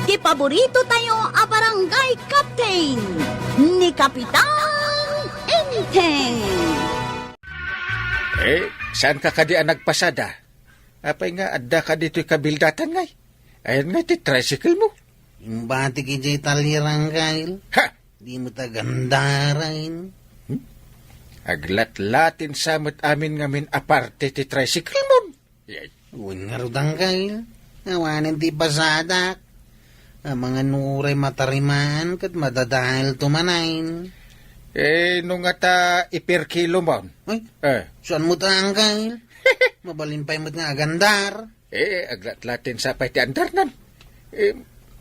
Ti paborito tayo a barangay captain ni Kapitan Enteng. Saan ka kadi nagpasada? Apay nga, adda ka dito'y kabildatan ngay. Ayan nga, ti tricycle mo. Yung bati kay talirang kail. Ha! Di mo tagandarain. Aglat-latin samot amin ngamin aparte ti tricycle mo. Yay. Uwin nga rudang kail. Awanin ti pasadak. Ang mga nuray matariman kat madadahil tumanain. Nung ata ipirkilo mo. Ay, saan mo taang kail? Mabalin pa yung nga agandar. Aglat-latin sa pay ti andar nan.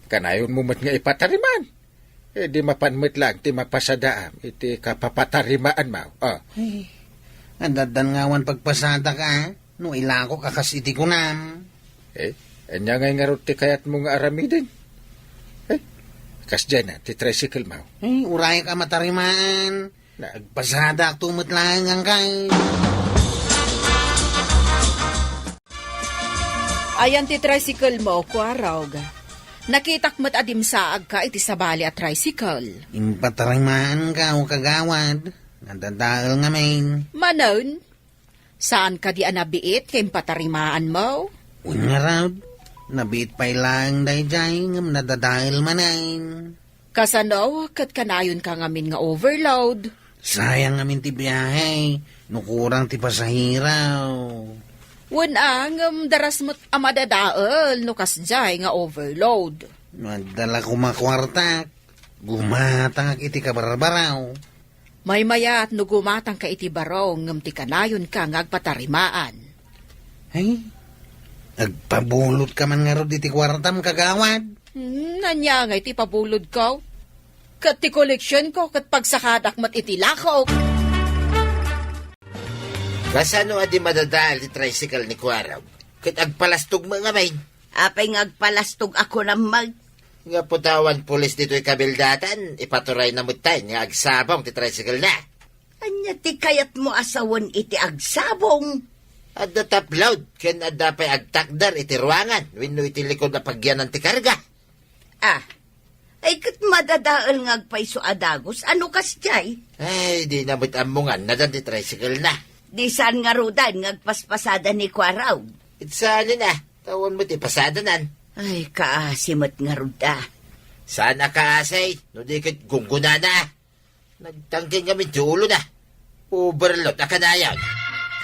Kanayon mo mat nga ipatariman. Di mapanmit lang, ti mapasadaam, iti kapapatarimaan mo. Ay, andadan ngawan pagpasada ka, no ilako kakas iti kunam. Anya ngay nga ti kayat mo nga aramidin. Kas dyan ti tricycle mo. Ay, uray ka matarimaan. Nagpasada tumot lang ang kain. Ayan ti tricycle mo, kuaraw ga. Nakitak mo't adim saag ka iti sabali at tricycle. Impatarimaan ka o kagawad. Nadadaal nga main. Manon, saan ka di anabiit kay patarimaan mo? Unya raw, nabit pa'y lang dayjay ngam nadadaal manain. Kasano, kat kanayon ka ngamin nga overload. Sayang ngamin ti biyahe, nukurang ti pasahiraw. Wanang daras mo't amadadaal no kasjay nga overload. Madala ko makwartak, gumatang iti kabarbaraw. May mayat no gumatang ka iti barong ngam ti kanayon ka ngagpatarimaan. Ay, agpabulot ka man nga ro iti kwartam kagawad. Nanya nga iti pabulod ko. Kat ti koleksyon ko kat pagsahadak mat iti lakok. Kasano adi madadal ti tricycle ni Kuaraw? Kat agpalastog mga main. Apay ngagpalastog ako ng mag. Nga putawan pulis dito'y kabildatan, ipaturay na mutay nga agsabong ti tricycle na. Anya ti kayat mo asawon iti agsabong. Adda tapload, ken adda pa'y agtakdar iti ruangan, wenno iti likod na pagyanan ti karga. Ay kat madadaal ngagpaiso adagos, ano kas jay? Ay, di na amungan, nadan ti tricycle na. Di saan nga rudan ngagpaspasada ni Kuaraw. Itsaan na, tawon mo ti pasadanan. Ay, kaasimot nga ruda. Sana kaasay, no di kat gungguna na. Nagtangking kami ti ulo na. Overload na kanayan.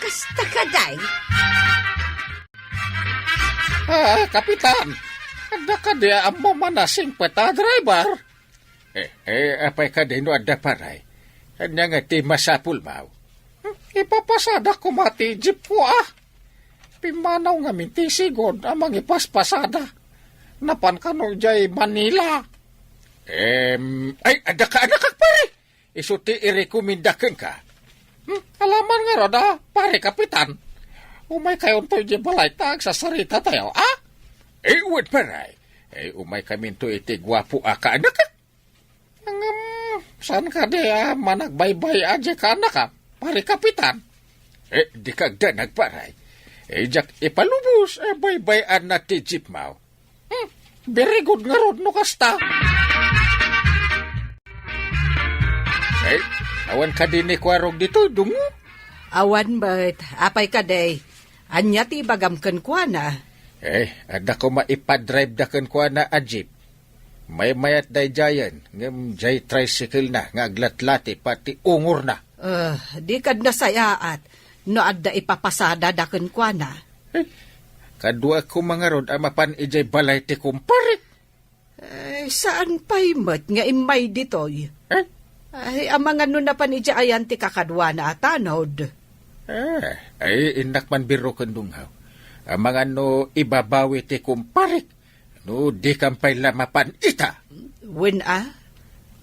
Kasta ka, day? Kapitan, adda ka di amo manasing peta driver. Apay ka di no adda paray. Anya nga ti masapul mau. Ipapasada ko mati jeep ko Pimanaw nga minti sigod amang ipaspasada. Napan ka no jay Manila. Ay, ada ka anak pare. Isuti irekomendaken ka. Alaman nga roda, pare kapitan. Umay kayon to jay balay tag sa sarita tayo, wait pare. Umay kami to iti gwapo ka anak ka. Saan ka di managbaybay aja ka anak ka? Pare kapitan. Di kagda nagparay. Jak ipalubos, baybayan na ti jeep mau. Very good nga rod no kasta. Awan ka din ni Kwarog dito, dungo? Awan ba't, apay ka day. Anya ti bagamken kwa na. Ada ko maipadrive da ken kwa na a jeep. May mayat day jayan, ngam jay tricycle na, nga aglatlati, pati ungur na. Di kad nasayaat, no adda ipapasada da ken kwa na. Kadua ko mga rod, amapan ijay balay ti kumparit. Saan pa'y mat nga imay ditoy? Ay, amang ano na panidya ayan ti kakadwa na atanod. Inak man biro kandunghaw. Amang ano ibabawi ti kumparit. No, di kampay lamapan ita.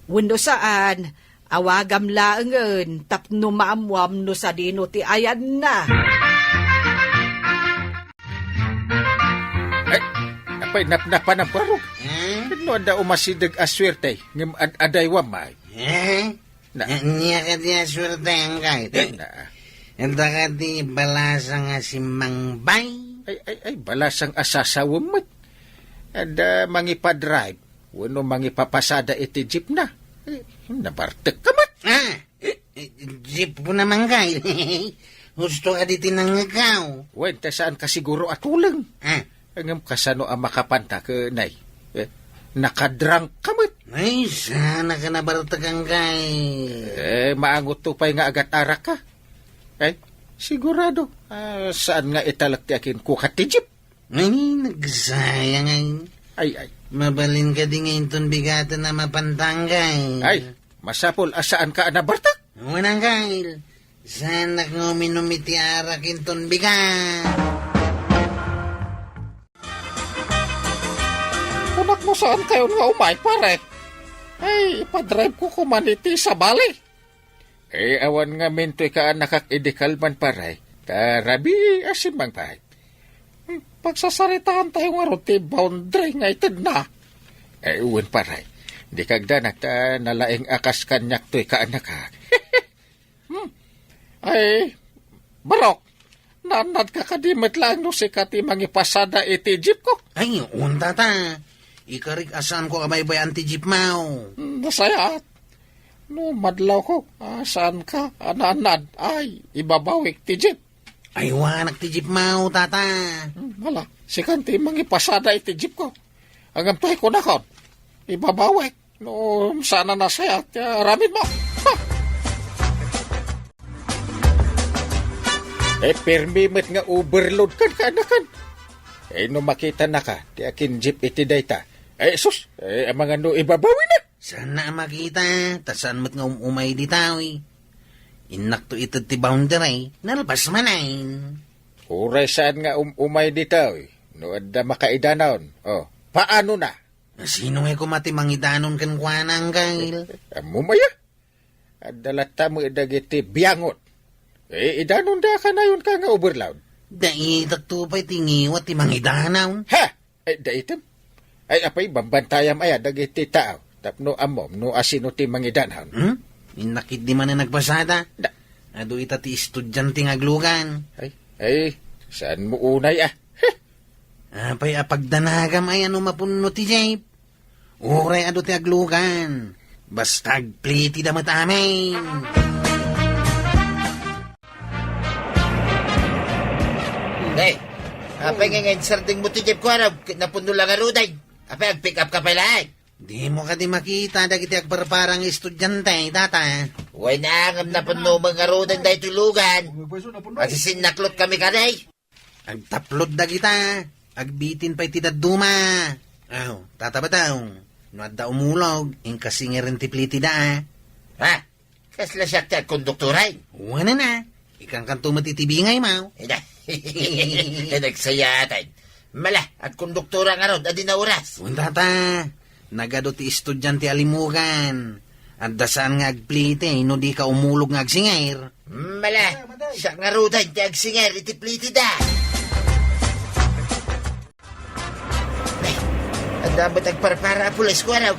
Wendo saan, awagam laangan, tapno maamwam no sa dino ti ayan na. Apay napnapan ang parok. No, ada umasidag aswerte, ngam aday wamay. Niya ka di aswerte ang kahit. Enta ka di balasa nga si Mang Bay. Ay, balasang asasawamot. Ada mangipadrive. Wano mangipapasada iti jeep na. Nabartek ka mat. Jeep po naman kay. Gusto ka di tinangagaw. Wen, saan ka siguro atulang. Ah, Angam kasano ang makapanta ka, nay. Nakadrang ka mat. ay, sana ka nabartagang kay. Maangot to pa'y nga agat arak ka. Sigurado. Saan nga italak ti akin kukat ti jeep? Ay, nagsayang ay. Ay. Mabalin ka di ngayon ton bigatan na mapantanggay. Ay, masapol, asaan ka nabartak? Unang kail. Sana kang uminumiti arakin ton bigat. Kunak mo saan kayo nga umay, pare? Ay, ipadrive ko kumaniti sa bali. Awan nga minto'y ka nakak-idikal man, pare. Tarabi, asin mang pare. Pagsasaritaan tayo nga ron, boundary nga itid na. Uwan, pare. Di kagda nalaing akas kanyak to'y kaanak ha. Ay, barok. Nanad ka kadimit lang no si kati mangipasada iti jeep ko. Ay, unta ta. Ikarik asan ko kamay-bay anti-jeep mau. Nasayat. No, madlaw ko. Saan ka? Ananad. Ay, ibabawik ti jeep. Ay, wanak ti jeep mau, tata. Wala. Si kanti mangipasada iti jeep ko. Ang amtuhay ko na kon. Ibabawik. No, sana nasayat. Ramid mo. Ha! Permimit nga overload kan kaanakan. No makita na ka. Di akin jeep iti dayta. Sus. Ang mga no ibabawi na. Sana makita. Tasan mo't nga umay di tawi. Inak to ito ti boundary. Nalabas manayin. Uray saan nga umay ditaw. No adda makaidanon. Paano na? Sino nga kumati mangidanon kan kwanang kail? Mumaya. Adalata mo idagiti biyangot. Idanon da ka na yun ka nga overload. Daitak to pa'y tingiwat ti mangidanaw. Ha? Daitam? Apay bambantayam ay dagiti tao. Tapno amom no asino ti mangidanon. Inakit di man na nagpasada. Ado ita ti estudyante nga aglugan. Saan mo unay Apay apagdanagam ay ano mapuno ti Jape. Uray ado ti aglugan. Basta agpliti damat amin. Hey, apay nga ngayon sarding mo ti jeep ko, napuno lang aruday. Apay, ag-pick up ka pala, Di mo ka di makita dagiti agparparang estudyante, tata. Huwag na angam na puno mga arudan dahi tulugan. Masisinaklot kami kanay. Agtaplod dagita. Agbitin pa'y tidaduma. Tata ba daw? No adda umulog, inkasinger rin ti pliti da. Ha? Kasla siya ti konduktoray. Wala na. Ikang kanto matitibingay, mau. Nagsayatan. Mala, at konduktora nga ron, adi na oras. Tata, nagado ti estudyante alimugan. At dasaan nga agplite, no di ka umulog nga agsinger. Mala, siya nga rudan, ti agsinger, itipliti da. Ay, ang dapat agparpara pulis ko araw.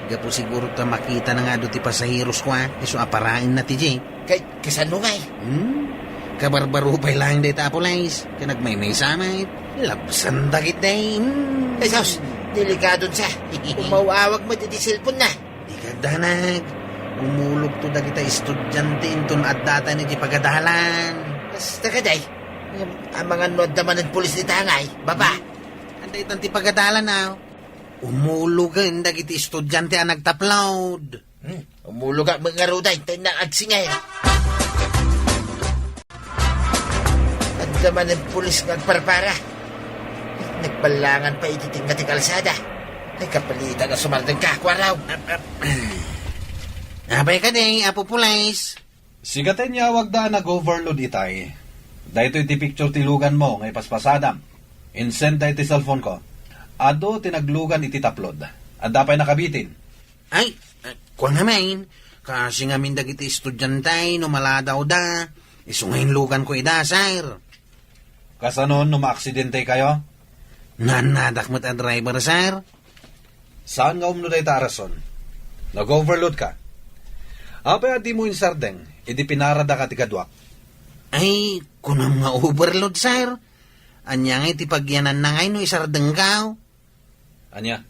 Gapo siguro ta makita na nga do ti pasahiros ko, iso aparain na ti Jay. Kasan mo nga Kabarbaro pa'y lang day tapulais. Kanagmay-may samay. Labsan dagit day. Ay, Saus, delikadon sa. Umawawag mo di cellphone na. Di kagdanag. Umulog to dagita estudyante inton at data ni di pagadalan. Basta ka day. Ang mga nod naman ng pulis ni Tangay, baba. Anday tanti pagadalan na. Umulugan dagiti estudyante ang nagtapload. Umulog ang mga ruday, tayo na agsingay. At naman ng pulis nagparpara. Nagbalangan pa ititing na ti kalsada. Ay kapalitan na sumardang kakwaraw. Abay ka day, Apo Pulais. Sigatan niya wag da nag-overload itay. Dahito iti picture tilugan mo ngay paspasadam. Insend da iti cellphone ko. Ado tinaglugan iti taplod. At dapay nakabitin. Ay, kuwan naman. Kasi nga mindag iti estudyantay no maladaw da. Isungayin lugan ko idasar. Kasanon no maaksidente kayo? Nanadakmat ang driver, sir. Saan nga umno da ita rason? Nag-overload ka. Apay adi mo yung sardeng, idi pinarada ka ti kadwak. Ay, kunam nga overload, sir. Anya nga iti pagyanan na ngay no isardeng kao. Anya?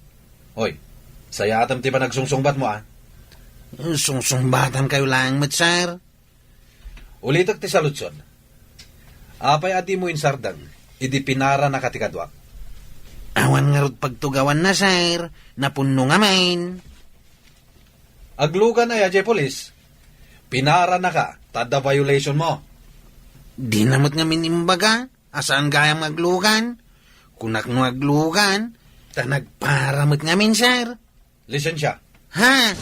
Hoy, saya atam ti pa nagsungsungbat mo Sungsungbatan kayo lang, mat, sir. Ulitak ti salutson. Apay ati mo insardan, idi pinara na katikadwak. Awan nga rod pagtugawan na, sir. Napuno nga main. Aglugan ay ajay polis. Pinara na ka, tada violation mo. Di namot nga minimbaga. Asaan gayang maglugan? Kunak no aglugan. Ta nagparamot nga min, sir. Lisensya. Ha?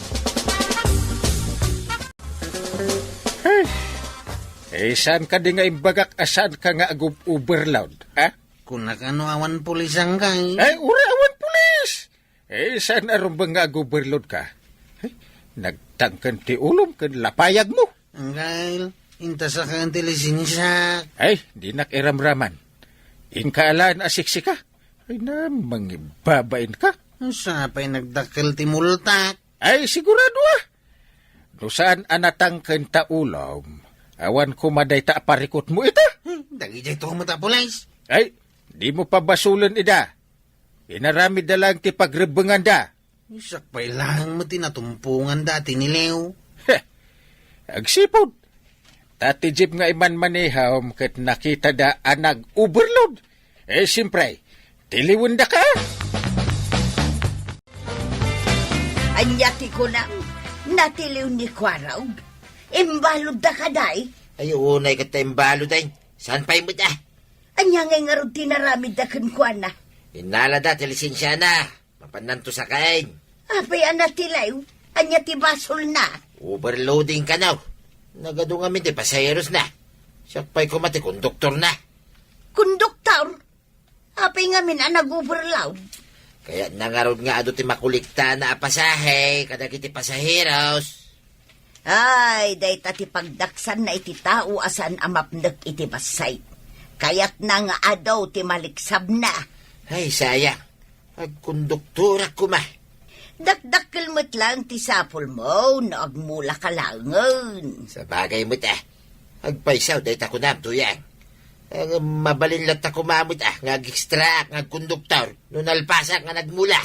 Saan ka di nga imbagak asan ka nga overload, ha? Kunak ano awan pulis ang kay. Ura awan pulis! Saan arumbang nga overload ka? Nagtangkan ti ulom kan lapayag mo. Ang kail, inta sa kang lisensya. Di nakiramraman. Inkaalaan asiksi ka. Mangibabain ka. Sapay nagdakkel ti multak. Sigurado No saan anatangkan ta ulom, awan kumaday ta aparikot mo ita. Dagi jay to mata pulis. Di mo pa basulan ida. Inarami da lang ti pagrebengan da. Sakpay lang mo tinatumpungan dati ni Leo. Agsipod. Tati jeep nga iman maniham kat nakita da anag overload. Siyempre, tiliwan da ka. Anyati ko na, natiliw ni Kwaraw. Imbalod da ka, day. Ay, unay ka tayong balo dahin. Saan pa'y mo da? Anya ngay nga rin tinaramid da kan kwa na. Inala da, tilisensya na. Mapananto sa kain. Apay anatilaw, anya ti basol na. Overloading ka now. Nagado nga minti pasayeros na. Siya pa'y kumati konduktor na. Konduktor, apay nga min nag-overload. Kaya nangarod nga ado ti makulikta na apasahe, kada kiti pasaheros. Ay, day tati pagdaksan na iti tao asan amapnek iti basay. Kaya't na nga adaw ti maliksab na. Ay, sayang. Agkonduktora ko ma. Dakdakkel mo't lang ti sapol mo, naagmula ka langan. Sa bagay mo't agpaisaw, day tako na tuyang. Mabalin lang ta kumamot nga extract, nga konduktor, nun alpasak nga nagmula.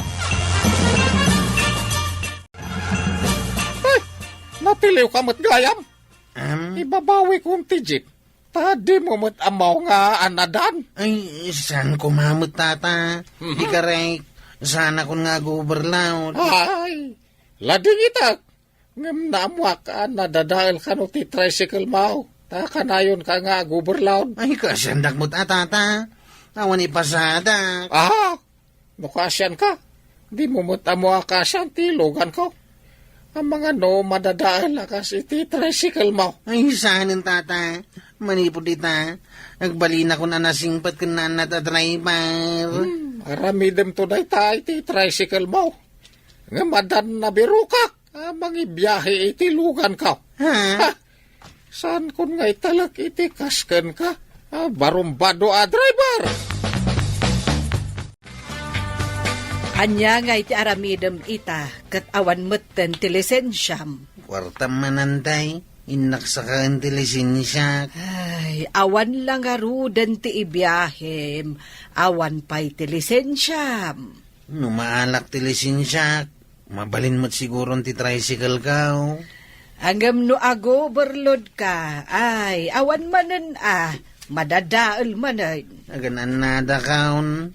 Natiliw ka mo't gayam. Ibabawi kong tijip. Tadi mo mo't amaw nga anadan. Ay, saan kumamot tata? Ikarek, sana kun nga overload. Lading itak. Ngam namuak ka nadadail ka no ti tricycle mau. Kanayon ka nga overload. Ay, kasandak mo tata. Awan ipasada. Nukasyan ka. Di mo mo't amo akasyan ti lugan ko. Ang mga madadail kasi ti tricycle mau. Ay, saanin tata? Manipod dita. Agbalina ko na nasingpat ka na driver. Aramidem to day tayo ti tricycle mo. Nga madan na birukak. Mangi biyahe iti lugan ka. Saan kun nga italak iti kasken ka? Barumbado driver. Anya nga iti aramidem ita, kat awan metten ti lisensyam. Kwarta manantay. Inaksakan ti lisensya. Ay, awan lang arudan ti ibiyahem, awan pa'y ti lisensyam. Numaalak ti lisensya. Mabalin mo't siguro ti tricycle ka. Angam no overload ka, ay, awan manen madadaal manen. Agan anada kaon.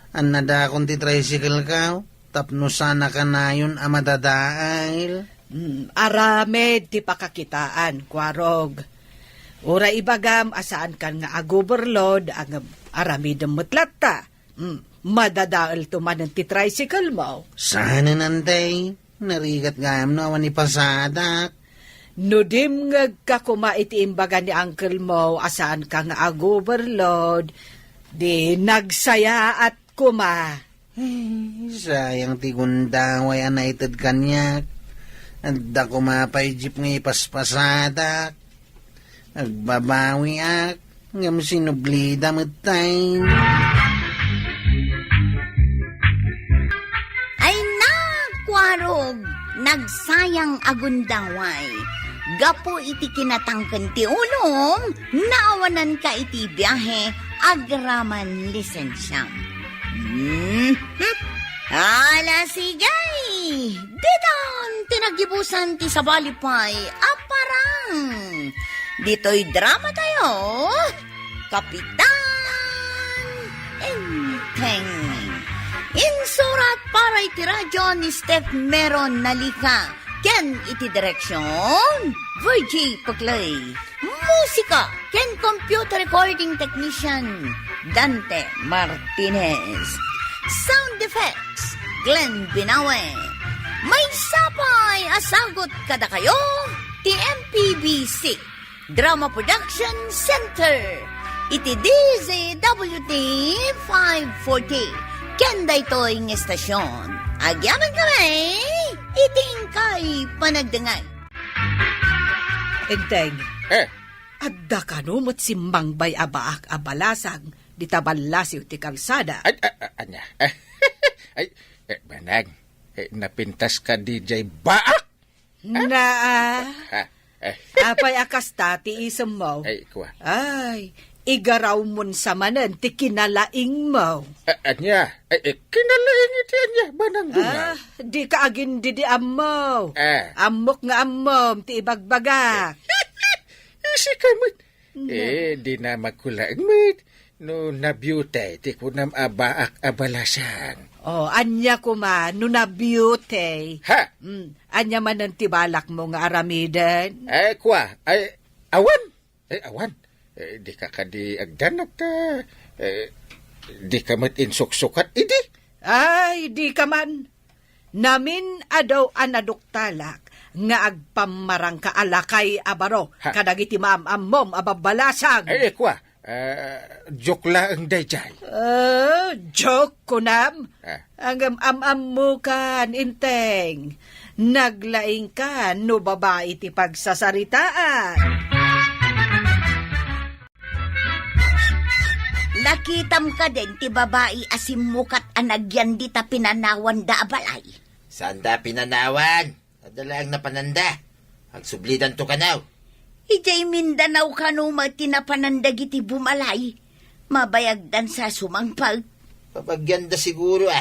Anada akong ti tricycle ka. Tapno sana ka na yun madadaal. Aramed ti pakakitaan, kwarog. Ura ibagam, asaan kan nga overload, ang aramidem matlatta. Madadaal tumanan ti tricycle mo. Sana nantay. Narigat gayam no awan ipasadak. Nudim nga kakuma iti imbaga ni uncle mo, asaan ka nga overload, di nagsaya at kuma. Sayang ti gundaway anaited kanyak. Anda kumapay jeep nga ipaspasadak. Agbabawi ak. Ngam sinublida matay. Ay na, Kwarog, nagsayang agundaway. Gapo iti kinatangken ti ulong, naawanan ka iti biyahe, agraman lisensyam. Ala sigay! Ditan tinagibusan ti sa balipay aparang! Dito'y drama tayo! Kapitan Enteng! Insurat para iti radyo ni Steph Meron Nalika ken iti direksyon Virgie Paglay. Musika ken computer recording technician Dante Martinez. Sound effects, Glenn Binawe. May sapay asagot kada kayo, TMPBC, Drama Production Center. Iti DZWT 540. Kenda ito'y ng estasyon. Agyaman kami, iting kay panagdangay. Enteng, Eh, adda ka no mo't simbang bay abaak abalasang di tabalasiw ti kalsada. anya. Banag. Napintas ka DJ Baak. Na, Ha? apay akasta ti isem mo. Kuha. Ay, igaraw mon sa manen ti kinalaing mo. Anya. Kinalaing iti anya. Banang dungaw. Di ka agin di ammo. Ah. Amok nga ammom ti ibagbagak. Isi ka mo't. Di na magkulaang mo't. No nabyutay, ti kunam abaak abalasang. Oh, anya ko man, no na beauty. Ha? Anya man ang tibalak mo nga aramiden. Kuha. Awan. Awan. Di ka di agdanag ta. Di ka mat insuksukat, idi. Ay, di ka man. Namin adaw anaduktalak nga agpamarang ka alakay abaro. Ha? Kadagiti maam-ammom ababalasang. Kuha. Joke lang dayjay. Joke ko nam. Ah. Ang am-am mo kan, inteng. Naglaing ka, no babae ti pagsasaritaan. Nakitam ka din ti babae asim mukat anagyan di ta pinanawan da abalay. Saan da pinanawan? Adala ang napananda. Agsublidan to kanaw. Ijay Mindanao kanuma tinapanandag iti bumalay. Mabayagdan sa sumangpag. Papagyanda siguro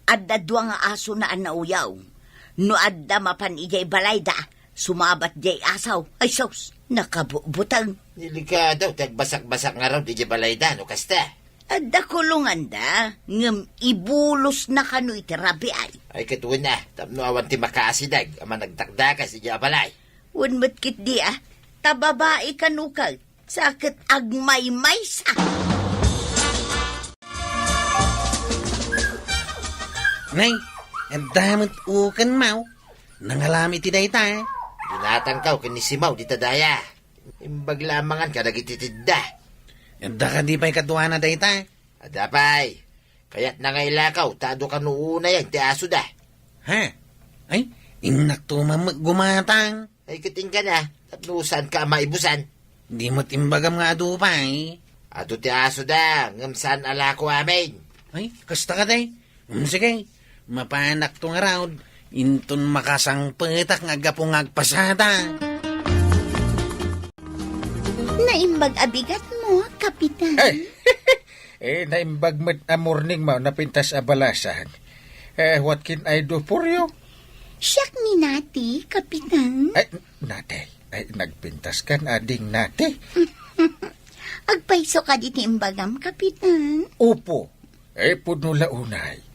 Adda dua nga aso na anauyaw. No adda mapan ijay balay da. Sumabat jay asaw. Ay sos, nakabutang. Nilika daw, tagbasak-basak nga raw di balaydan o kasta. Adda kulungan da. Ngam ibulos na kanu iti rabi ay. Ay katuwan na, tapno awan ti makaasidag, ama nagtakdakas di balay. Unmat kit di tababae kanukag. Sakit agmay-may sa. Nay, ang damot ukan mau. Nangalami ti dayta. Dinatangkaw kinisimaw di tadaya. Imbag lamangan ka nagititidda. Ang ka di pa'y katuwa na dayta. Adapay, kaya't nangailakaw, tado ka nuuna yan, ti aso da. Ha? Ay, inak to gumatang. Ay kiting ka na, tapno saan ka maibusan. Di mo timbagam nga ado pa eh. Ato ti aso da, ngam saan alako amin. Ay, kasta ka day. Sige, mapanak to nga raw. Inton makasang petak nga gapong agpasada. Naimbag abigat mo, kapitan. Naimbag mat a morning mo napintas abalasan. What can I do for you? Siyak ni nati, kapitan. Nate. Nagpintas kan ading nate. Agpaiso ka di timbagam, kapitan. Upo. Puno launay.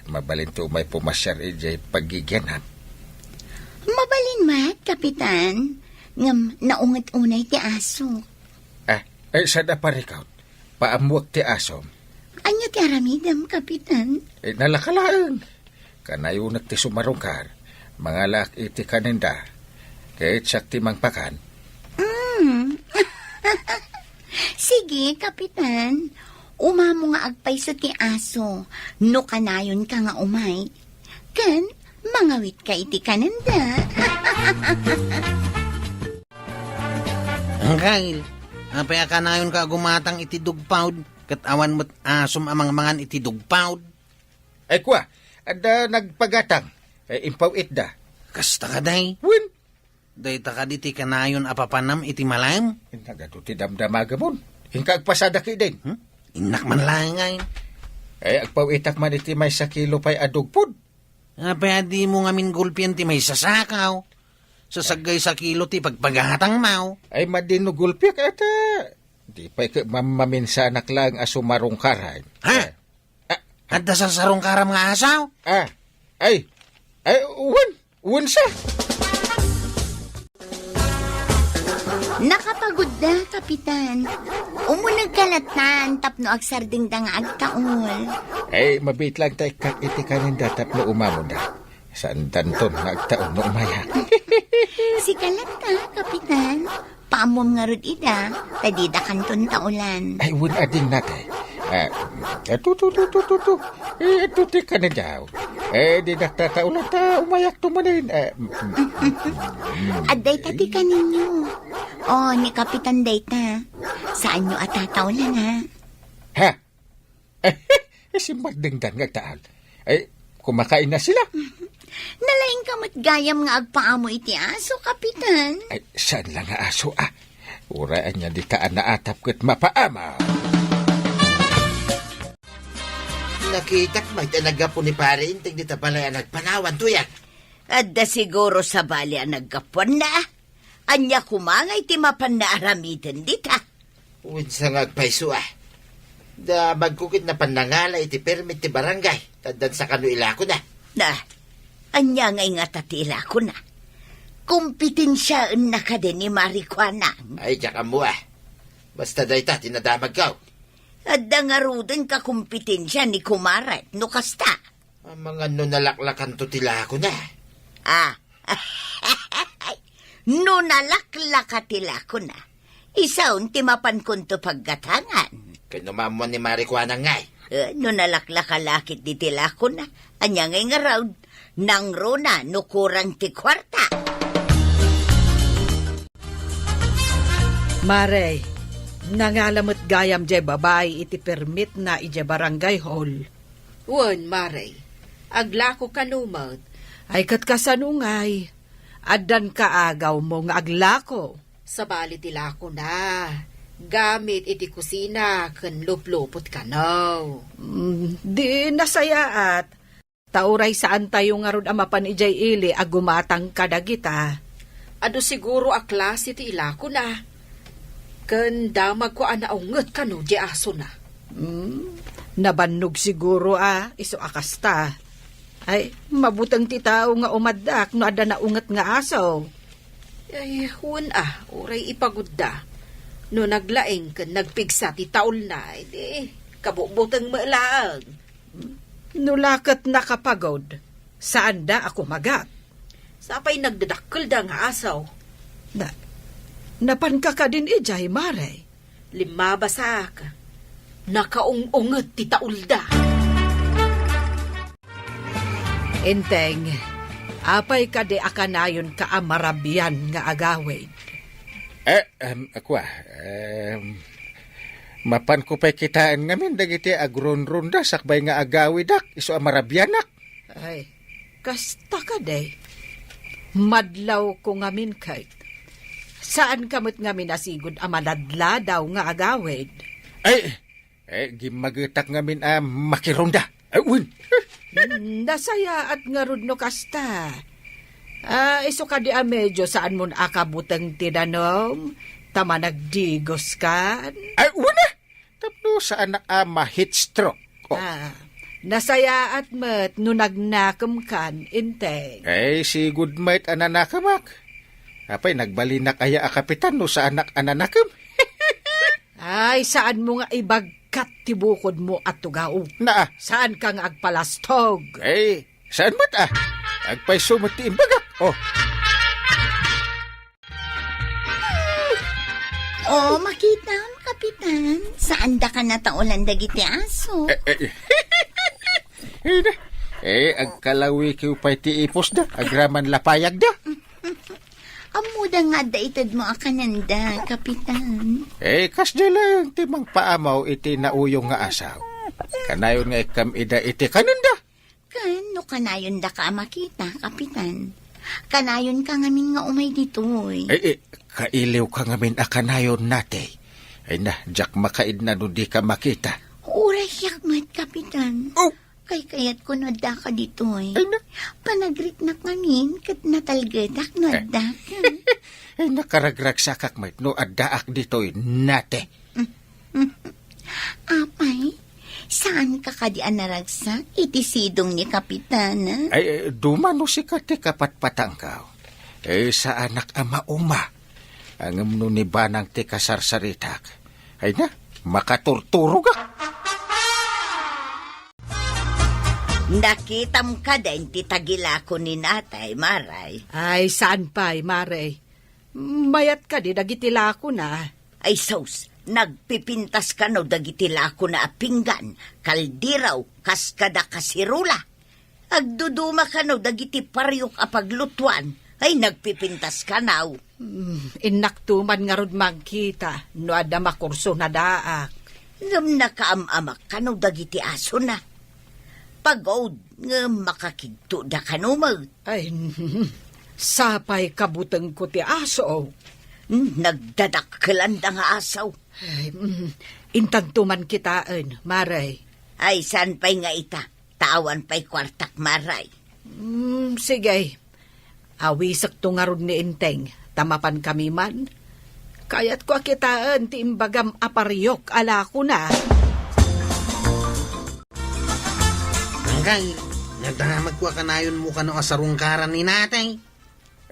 Mabalin to may pumasyar ijay pagigyanan. Mabalin mat, kapitan. Ngam naungat-unay ti aso. Sada parikaw. Paamuak ti asom. Anya ti aramidam, kapitan. Nalakalaan. Kanayunak ti sumarungkar. Mga lak iti kaninda. Kahit sakti mangpakan. Sige, kapitan. Umamo nga agpaiso ti aso. No kanayon ka nga umay. Kan, mangawit ka iti kananda. Ang kail, apay akanayon ka gumatang iti dugpawd, kat awan mo't asom amang mangan iti dugpawd. Kwa, ada nagpagatang. Impaw itda. Kasta ka day. Win. Day ta ka diti kanayon apapanam iti malam. Nagado ti damdamagamon. Hingkag pasada ki din. Inak man lang ngay. Agpawitak man iti may sa kilo pa'y adugpod. Pwede mo ngamin gulpian ti may sasakaw. Sasagay sa kilo ti pagpagahatang mau. Ay madinugulpiak ata. Di pa'y maminsanak lang asumarong karan. Ha? Adda sa sarong karam nga asaw? Ay, uwan siya. Nakapagod na, Kapitan. Umunag kalatan, tapno agsarding da nga agtaol. Ay, mabit lang tayo iti kanin datap na umamon na. Saan tanton na agtaon na umaya. Si kalata, Kapitan. Paamom nga rod ida, tadida kanton taulan. Ay, wun ading natin. Ito ti kanin daw. Di nagtataulan ta umayak tumanin. Aday tati ka ninyo. Ni Kapitan Dayta. Saan nyo atataulan, ha? Ha? Si Magdingdan nga taal. Ay, kumakain na sila. Nalaing kamot gayam nga agpaamo iti aso, Kapitan. Ay, saan lang nga aso Uraan niya di kaan na atap kat mapaama. Nakitak may talaga po ni pare inting dita pala ang nagpanawan tuyak. Adda siguro sa bali ang nagkapon na. Anya kumangay ti mapan na aramitin dita. Uwin sa ngagpaiso Da magkukit na panangala iti permit ti barangay. Tandaan sa kanuila ko na. Na, anya ngay nga tatila ko na. Kumpitinsyaan na ka din ni Marijuana. Ay, tsaka mo Basta dayta, tinadamag ka. Adda nga rudin ka kumpitinsya ni Kumarat no kasta. Ang mga nunalaklakan to tila ko na. No nalaklakatila ko na. Isaon ti mapan kunto paggatangan. Kinumamuan ni Marijuana nga No nalaklakalakit di tila ko na. Anya ngay nga raud. Nang rona no kurang ti kwarta. Mare, nangalamot gayam jay babay iti permit na iti barangay hall. Wan, Maray. Aglako kanumot. Ay katkasanungay, addan kaagaw mo nga aglako. Sa bali tilako na. Gamit iti kusina ken luplupot kanaw. Di nasayaat. Tauray saan tayo nga rod amapan ijay ili agumatang kadagita. Ado siguro a klase ti ilako na. Ken damag ko anaunget kano di aso na. Nabannog siguro iso akasta. Ay, mabutang ti tao nga umadak no ada na unget nga aso. Ay, hun oray ipagudda. No naglaeng ken nagpigsa ti taol na, edi kabubutang maalaang. Nulakat nakapagod. Saan da ako magat? Sapay nagdadakkel da nga asaw. Napan ka din ijay, Mare. Lima basak. Nakaungunget ti taulda. Enteng, apay ka di akanayon ka amarabian nga agawid. Mapan ko pa'y kitaan ngamin dagiti agron-ronda sakbay nga agawidak iso amarabianak. Ay, kasta ka day. Madlaw ko ngamin kay. Saan kamot ngamin asigod amanadla daw nga agawid? Gimagetak ngamin makironda. Win. Nasaya at nga rudno kasta. Iso ka di medyo saan mo akabutang tinanom? Tama nagdigos kan? Wala. Tapno saan na ma-heat stroke. Nasaya at met no nagnakam kan, inteng. Si good mate ananakamak. Apay nagbalinak aya kapitan no sa anak ananakam. Ay, saan mo nga ibagkat tibukod mo at tugaw? Saan kang agpalastog? Saan mat Agpay sumot ti imbagak. Makita ang Kapitan. Saan da ka nataulan dagiti aso? Agkalawi kiw pa'y ti ipos da. Agraman lapayag da. Amuda nga da itad mo akananda, Kapitan. Kasda lang ti mang paamaw iti nauyong nga asaw. Kanayon nga ikam ida iti kananda. Kan, no kanayon da ka makita, Kapitan. Kanayon ka ngamin nga umay ditoy. Kailiw ka ngamin akanayon nate. Ay na, jak makaid na no di ka makita. Uray Nahiyak mo't, Kapitan. Oh! Kay kayat ko nodda ka dito eh. Ay, na. Panagrit na kami, kat natalgadak nodda ka. Ay, nakaragrag sa kakmait no addaak dito'y nate. Apay, saan ka kadian naragsak? Itisidong ni Kapitana. Ay, dumano si kati kapatpatangkaw. Sa anak ama uma. Ang umno ni Banang ti kasarsaritak. Ay na, makaturturog ka. Nakitam ka din titagila ko ni natay, Maray. Ay, saan pa'y, Maray? Mayat ka di, dagitila ko na. Ay, sos, nagpipintas ka no dagitila ko na pinggan, kaldiraw, kaskada kasirula. Agduduma ka no dagiti paryok apaglutuan, ay nagpipintas ka na. Inaktuman nga rod magkita, no ada makurso na daak. Ngam nakaamamak ka no dagiti aso na. Pagod nga makakigto da ka no mag. Ay, sapay kabutang ko ti aso. Nagdadakkelan da nga asaw. Ay, intantuman kitaan, Maray. Ay, saan pa'y nga ita? Tawan pa'y kwartak, Maray. Sige. Awisak to nga ron ni Inteng. Tamapan kami man. Kaya't ko kitaan ti imbagam apariyok ala ko na. Angkay, nagdamag ko kanayon mo ka no asarungkaran ni natay.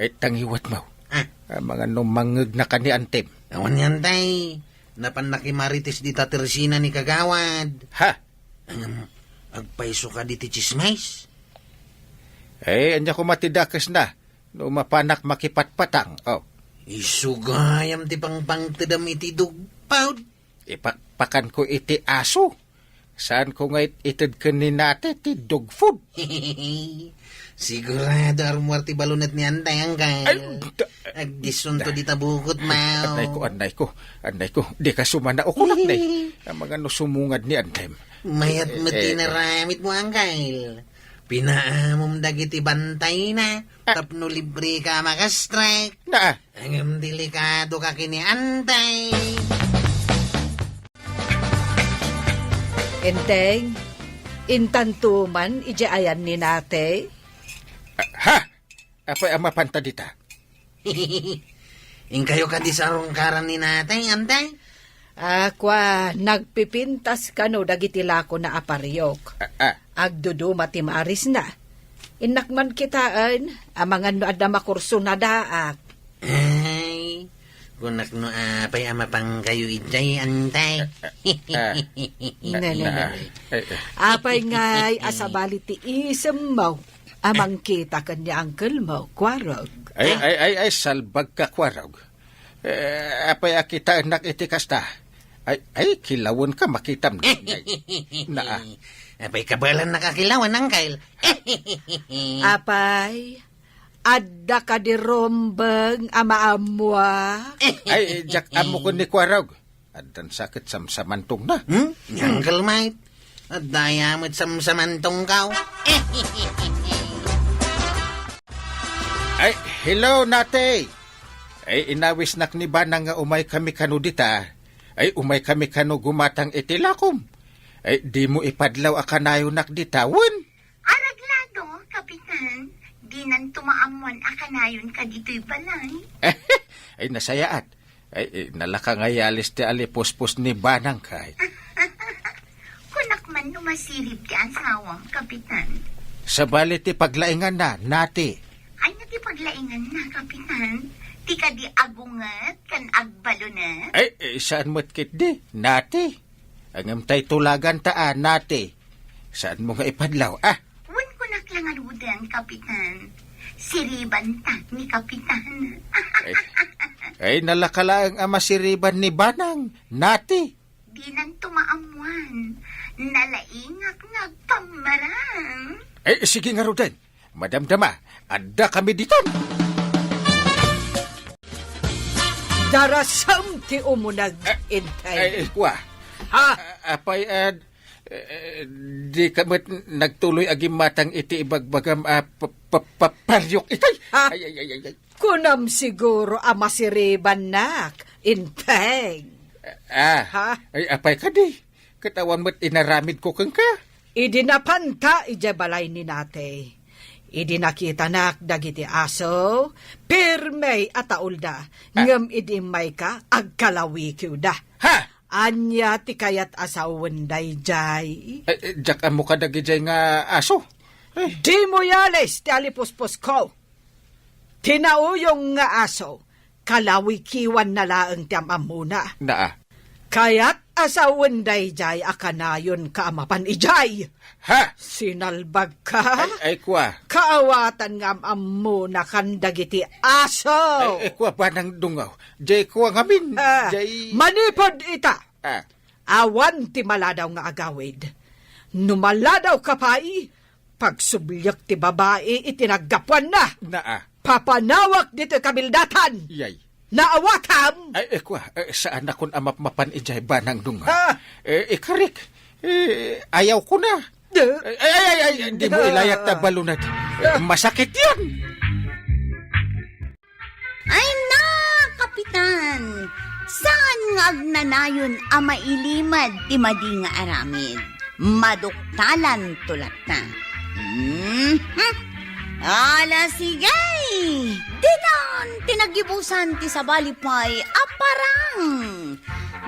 Ay, tangiwat mo. Ah, Mga numangag na kani antem. awan yan tay. Napanakimaritis di Teresina ni Kagawad. Ha? Agpaiso ka di ti chismis. Anya ko matidakas na. No mapanak makipatpatang. Oh, Isugayam ti pangpang tidam iti dugpaw. ipakpakan ko iti aso. Saan ko nga itid kaninate ti dog food? Sigurado arumwar ti balunat ni Antay angkay. Agdisunto di tabukot mao. Anday ko. Di ka sumana o kunak na ang mga no sumungad ni Antem. Mayat mo tinaramit mo angkay. Pinaamom dagiti bantay na. Tapno libre ka makastrike. Na, Ang delikado ka kini Antay. Inteng, intantuman ijaayan ni nate. ha? Apay ang mapantadita. Ing kayo ka di sarungkaran ni natay, Antay. Akwa, nagpipintas ka no dagitila ko na apariyok. Agduduma ti maaris na. Inakman kitaan, amangan no adda makurso na daak. Ay, kunak no apay ama pang kayo ijay, Antay. Apay ngay asabali ti isem mo. Amang kita kanya uncle mo, kwarog. Ay, salbag ka kwarog. Apay akita anak itikas ta. Ay, kilawon ka makitam na. Na. Apay kabalan nakakilawan, Angkay. Apay, adda ka di rombeng ama amwa. Ay, jak amo ko ni kwarog. Adan sakit samsamantong na. Angkal mate. At dayamot samsamantong kaw. Ay, hello, nate. Ay, inawis nak ni Banang nga umay kami kanu dita. Ay, umay kami kanu gumatang itilakom. Ay, di mo ipadlaw akanayo nak dita, wen. Araglado, Kapitan. Di nan tumaamuan akanayon ka dito'y balay. Ay, nasayaat. Ay, nalaka nga yalis ti alipospos ni Banang kay. Kunak man numasirip ti asawang, Kapitan. Sa bali ti paglaingan na, nati. Ay natipaglaingan na, Kapitan. Ti ka di agungat, kan agbalo na. Ay, saan mo't kit di? Nati. Ang amtay tulagan taan, nati. Saan mo nga ipadlaw, Wan kunak lang arudan, Kapitan. Siriban ta ni Kapitan. Ay, nalakala ang ama siriban ni Banang, nati. Di nan tumaamuan. Nalaingak nagpamarang. Ay, sige nga Ruden. Madamdama, adda kami dito. Darasam ti umunag intay. Ay, kwa. Apay, di kamat nagtuloy agim matang iti ibagbagam paparyok itay. Ay. Kunam siguro ama si Reban nak. Inteng. Ay, apay ka di. Katawan mo't inaramid ko kang ka. Idinapanta ija balay ni nate. Idinakita nak dagiti aso, pirmay ataulda, ngem idimay ka agkalawi da. Ha? Anya ti kayat asawan day jay. Jak amo ka dagijay nga aso. Di mo yales ti alipuspos ko. Tinauyong nga aso, kalawi kiwan na laang ti amamuna. Naa. Kayat asawan day jay akanayon kaamapan ijay. Ha? Sinalbag ka? Ay kwa. Kaawatan nga ammo na kandagiti aso. Ay kwa ba ng dungaw? Jay kwa ngamin. Jay... Manipod ita. Ah. Awan ti maladaw nga agawid. Numaladaw ka pai, pagsublyak ti babae itinagapuan na. Naa. Papanawak dito kabildatan. Yay. Naawatam. Ay kwa. Saan akong amap-mapan ijay ba ng dungaw? Ah. Karik. Ayaw ko na. Ay, di mo ilayat na balunad. Masakit yan. Ay na, Kapitan! Saan nga agnanayon ang mailimad ti madi nga aramid? Maduktalan tulat na. Ala sigay! Dinan tinagibusan ti sabalipay aparang.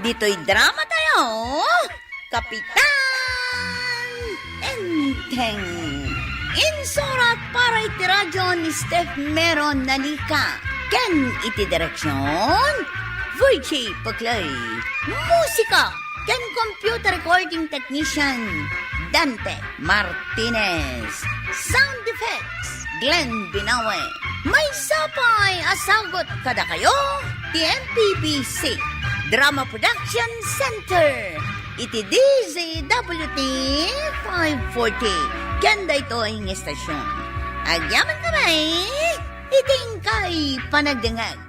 Dito'y drama tayo, Kapitan Enteng. Insurat para iti radyo ni Steph Meron Nalika. Ken iti direksyon, Virgie Paclay. Musika, ken computer recording technician, Dante Martinez. Sound effects, Glenn Binawe. May sapay asagot kada kayo, TMPBC Drama Production Center. Iti DZWT 540. Kanda ito ang estasyon. Agyaman kamay, iting kay panagdangag.